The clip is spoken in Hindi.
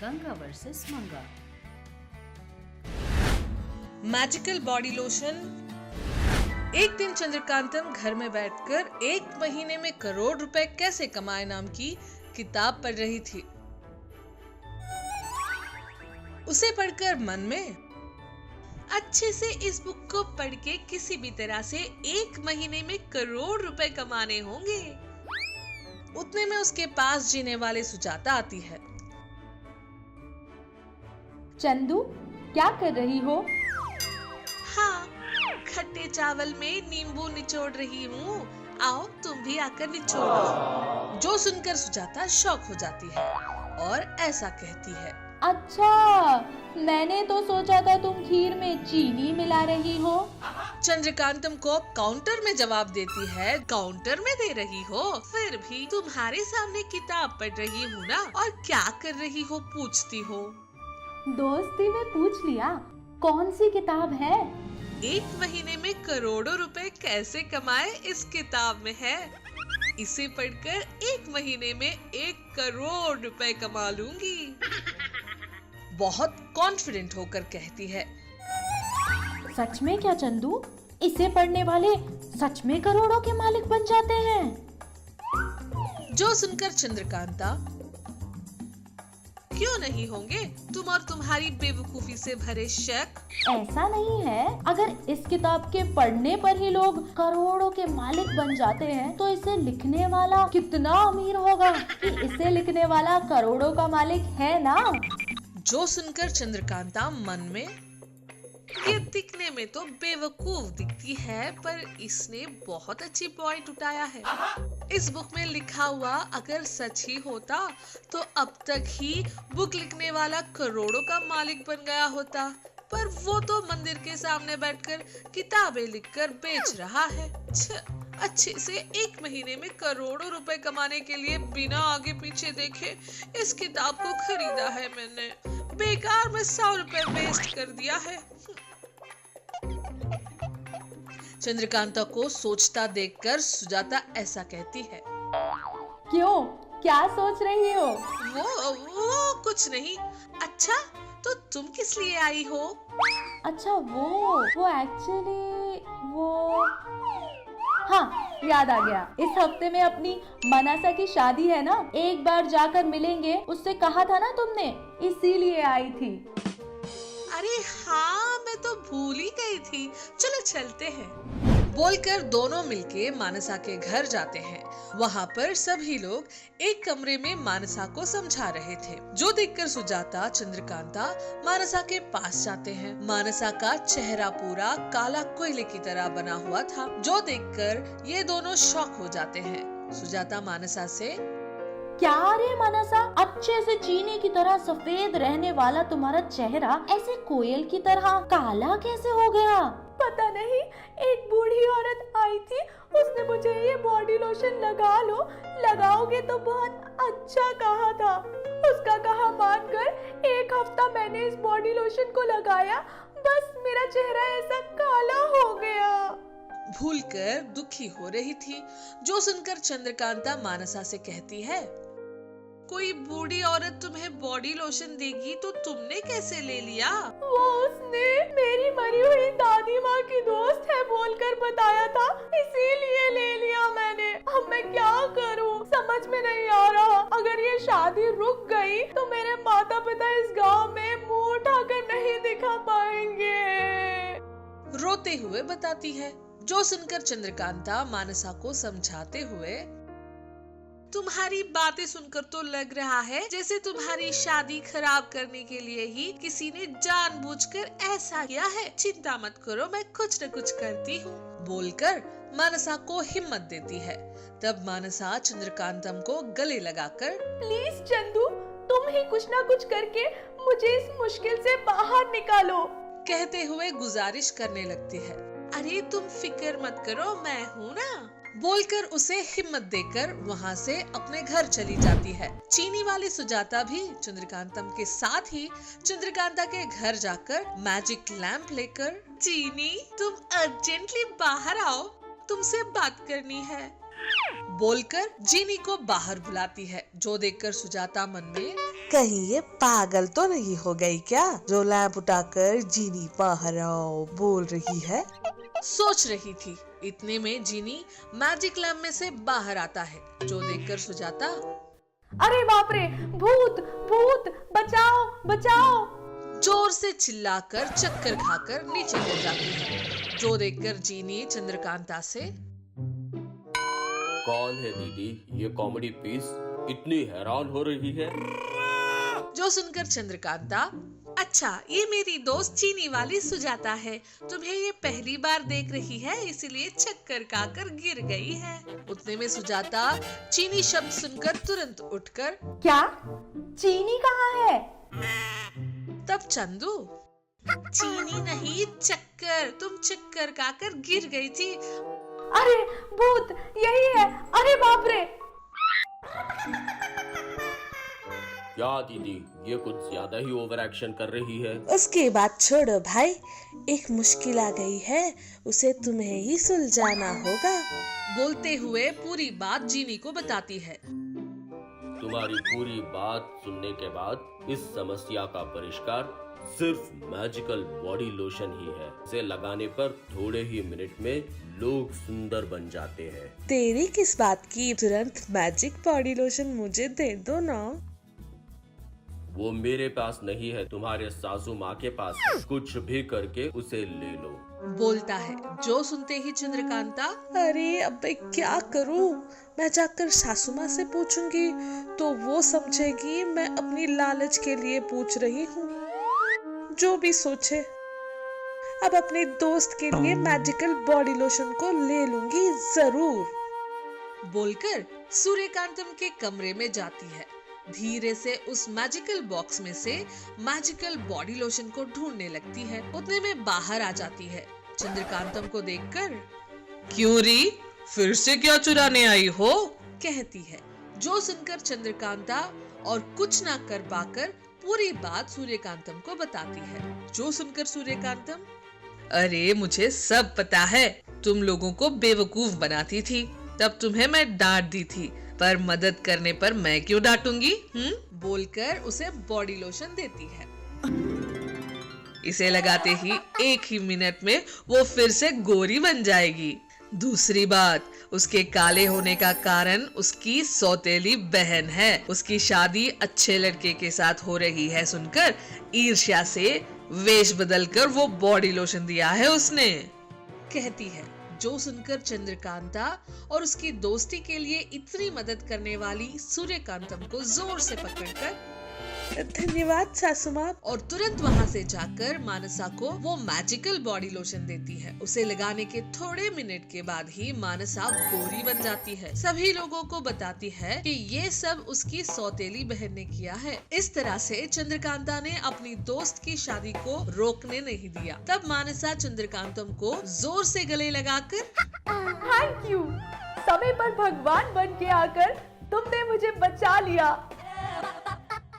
गंगा वर्सेस मंगा। Magical body lotion. एक दिन चंद्रकांतम घर में बैठकर 1 महीने में करोड़ रुपए कैसे कमाए नाम की किताब पढ़ रही थी। उसे पढ़कर मन में अच्छे से इस बुक को पढ़ के किसी भी तरह से 1 महीने में करोड़ रुपए कमाने होंगे। उतने में उसके पास जीने वाले सुजाता आती है। चंदू, क्या कर रही हो? हाँ, खट्टे चावल में नींबू निचोड़ रही हूँ। आओ तुम भी आकर निचोड़ो। जो सुनकर सुजाता शॉक हो जाती है और ऐसा कहती है, अच्छा, मैंने तो सोचा था तुम खीर में चीनी मिला रही हो। चंद्रकांतम को काउंटर में जवाब देती है, काउंटर में दे रही हो? फिर भी तुम्हारे सामने किताब पढ़ रही हूँ ना, और क्या कर रही हो पूछती हो। दोस्ती में पूछ लिया, कौन सी किताब है? 1 महीने में करोड़ों रुपए कैसे कमाए इस किताब में है। इसे पढ़कर 1 महीने में 1 करोड़ रुपए कमा लूंगी। बहुत कॉन्फिडेंट होकर कहती है। सच में क्या चंदू? इसे पढ़ने वाले सच में करोड़ों के मालिक बन जाते हैं? जो सुनकर चंद्रकांता, क्यों नहीं होंगे, तुम और तुम्हारी बेवकूफी से भरे शक। ऐसा नहीं है, अगर इस किताब के पढ़ने पर ही लोग करोड़ों के मालिक बन जाते हैं तो इसे लिखने वाला कितना अमीर होगा कि इसे लिखने वाला करोड़ों का मालिक है ना। जो सुनकर चंद्रकांता मन में, ये दिखने में तो बेवकूफ दिखती है, पर इसने बहुत अच्छी पॉइंट उठाया है। इस बुक में लिखा हुआ अगर सच ही होता तो अब तक ही बुक लिखने वाला करोड़ों का मालिक बन गया होता, पर वो तो मंदिर के सामने बैठकर किताबें लिखकर बेच रहा है। अच्छे से 1 महीने में करोड़ों रुपए कमाने के लिए बिना आगे पीछे देखे इस किताब को खरीदा है मैंने। बेकार में 100 रुपए वेस्ट कर दिया है। चंद्रकांता को सोचता देखकर सुजाता ऐसा कहती है। क्यों, क्या सोच रही हो? वो कुछ नहीं। अच्छा, तो तुम किस लिए आई हो? अच्छा, वो एक्चुअली हाँ, याद आ गया। इस हफ्ते में अपनी मनासा की शादी है ना, एक बार जाकर मिलेंगे, उससे कहा था ना तुमने, इसीलिए आई थी। अरे हाँ, मैं तो भूल ही गई थी। चलो चलते हैं। बोलकर दोनों मिलके मानसा के घर जाते हैं। वहाँ पर सभी लोग एक कमरे में मानसा को समझा रहे थे, जो देखकर सुजाता, चंद्रकांता मानसा के पास जाते हैं। मानसा का चेहरा पूरा काला कोयले की तरह बना हुआ था, जो देखकर ये दोनों शॉक हो जाते हैं। सुजाता मानसा से, क्या रे मानसा, अच्छे से चीनी की तरह सफेद रहने वाला तुम्हारा चेहरा ऐसे कोयल की तरह काला कैसे हो गया? पता नहीं, एक बूढ़ी औरत आई थी, उसने मुझे ये बॉडी लोशन लगा लो, लगाओगे तो बहुत अच्छा कहा था। उसका कहा मानकर 1 हफ्ता मैंने इस बॉडी लोशन को लगाया, बस मेरा चेहरा ऐसा काला हो गया। भूलकर दुखी हो रही थी। जो सुनकर चंद्रकांता मानसा से कहती है, कोई बूढ़ी औरत तुम्हें बॉडी लोशन देगी तो तुमने कैसे ले लिया? वो उसने मेरी मरी हुई दादी माँ की दोस्त है बोलकर बताया था, इसीलिए ले लिया मैंने। अब मैं क्या करूँ, समझ में नहीं आ रहा। अगर ये शादी रुक गई तो मेरे माता पिता इस गांव में मुंह उठाकर नहीं दिखा पाएंगे। रोते हुए बताती है। जो सुनकर चंद्रकांता मानसा को समझाते हुए, तुम्हारी बातें सुनकर तो लग रहा है जैसे तुम्हारी शादी खराब करने के लिए ही किसी ने जानबूझकर ऐसा किया है। चिंता मत करो, मैं कुछ न कुछ करती हूँ, बोलकर मानसा को हिम्मत देती है। तब मानसा चंद्रकांतम को गले लगाकर, प्लीज चंदू, तुम ही कुछ ना कुछ करके मुझे इस मुश्किल से बाहर निकालो, कहते हुए गुजारिश करने लगती है। अरे तुम फिक्र मत करो, मैं हूँ ना, बोलकर उसे हिम्मत देकर वहाँ से अपने घर चली जाती है। चीनी वाली सुजाता भी चंद्रकांतम के साथ ही चंद्रकांता के घर जाकर मैजिक लैंप लेकर, चीनी तुम अर्जेंटली बाहर आओ, तुमसे बात करनी है, बोलकर जीनी को बाहर बुलाती है, जो देखकर सुजाता मन में कहीं ये पागल तो नहीं हो गई क्या, जो लैंप उठाकर जीनी बाहर आओ बोल रही है। सोच रही थी। इतने में जीनी मैजिक लैम्प में से बाहर आता है, जो देखकर सुजाता अरे बाप रे, भूत भूत, बचाओ बचाओ, जोर से चिल्लाकर चक्कर खाकर नीचे गिर जाती है, जो देखकर जीनी चंद्रकांता से कौन है दीदी, ये कॉमेडी पीस इतनी हैरान हो रही है। जो सुनकर चंद्रकांता अच्छा, ये मेरी दोस्त चीनी वाली सुजाता है, तुम्हें ये पहली बार देख रही है इसलिए चक्कर खाकर गिर गई है। उतने में सुजाता चीनी शब्द सुनकर तुरंत उठकर क्या चीनी कहाँ है? तब चंदू चीनी नहीं चक्कर, तुम चक्कर खाकर गिर गई थी। अरे भूत यही है, अरे बाप रे। क्या दीदी, ये कुछ ज्यादा ही ओवर एक्शन कर रही है। उसकी बात छोड़ो भाई, एक मुश्किल आ गई है, उसे तुम्हें ही सुलझाना होगा। बोलते हुए पूरी बात जीनी को बताती है। तुम्हारी पूरी बात सुनने के बाद इस समस्या का परिष्कार सिर्फ मैजिकल बॉडी लोशन ही है। इसे लगाने पर थोड़े ही मिनट में लोग सुंदर बन जाते हैं। तेरी किस बात की, तुरंत मैजिक बॉडी लोशन मुझे दे दो ना। वो मेरे पास नहीं है, तुम्हारे सासू माँ के पास है। कुछ भी करके उसे ले लो, बोलता है। जो सुनते ही चंद्रकांता अरे अब मैं क्या करूं, मैं जाकर सासू माँ से पूछूंगी तो वो समझेगी मैं अपनी लालच के लिए पूछ रही हूँ। जो भी सोचे, अब अपने दोस्त के लिए मैजिकल बॉडी लोशन को ले लूंगी जरूर। बोलकर सूर्यकांतम के कमरे में जाती है। धीरे से उस मैजिकल बॉक्स में से मैजिकल बॉडी लोशन को ढूंढने लगती है। उतने में बाहर आ जाती है। चंद्रकांतम को देखकर क्यों री, फिर से क्या चुराने आई हो, कहती है। जो सुनकर चंद्रकांता और कुछ ना कर पाकर पूरी बात सूर्यकांतम को बताती है। जो सुनकर सूर्यकांतम अरे मुझे सब पता है, तुम लोगों को बेवकूफ बनाती थी, तब तुम्हें मैं डांट दी थी, पर मदद करने पर मैं क्यों डांटूंगी? बोलकर उसे बॉडी लोशन देती है। इसे लगाते ही एक ही मिनट में वो फिर से गोरी बन जाएगी। दूसरी बात, उसके काले होने का कारण उसकी सौतेली बहन है। उसकी शादी अच्छे लड़के के साथ हो रही है सुनकर ईर्ष्या से वेश बदलकर वो बॉडी लोशन दिया है उसने, कहती है। जो सुनकर चंद्रकांता और उसकी दोस्ती के लिए इतनी मदद करने वाली सूर्यकांतम को जोर से पकड़कर धन्यवाद सासू माँ, और तुरंत वहां से जाकर मानसा को वो मैजिकल बॉडी लोशन देती है। उसे लगाने के थोड़े मिनट के बाद ही मानसा गोरी बन जाती है। सभी लोगों को बताती है कि ये सब उसकी सौतेली बहन ने किया है। इस तरह से चंद्रकांता ने अपनी दोस्त की शादी को रोकने नहीं दिया। तब मानसा चंद्रकांतम को जोर से गले लगाकर थैंक यू, समय पर भगवान बन के आकर तुमने मुझे बचा लिया।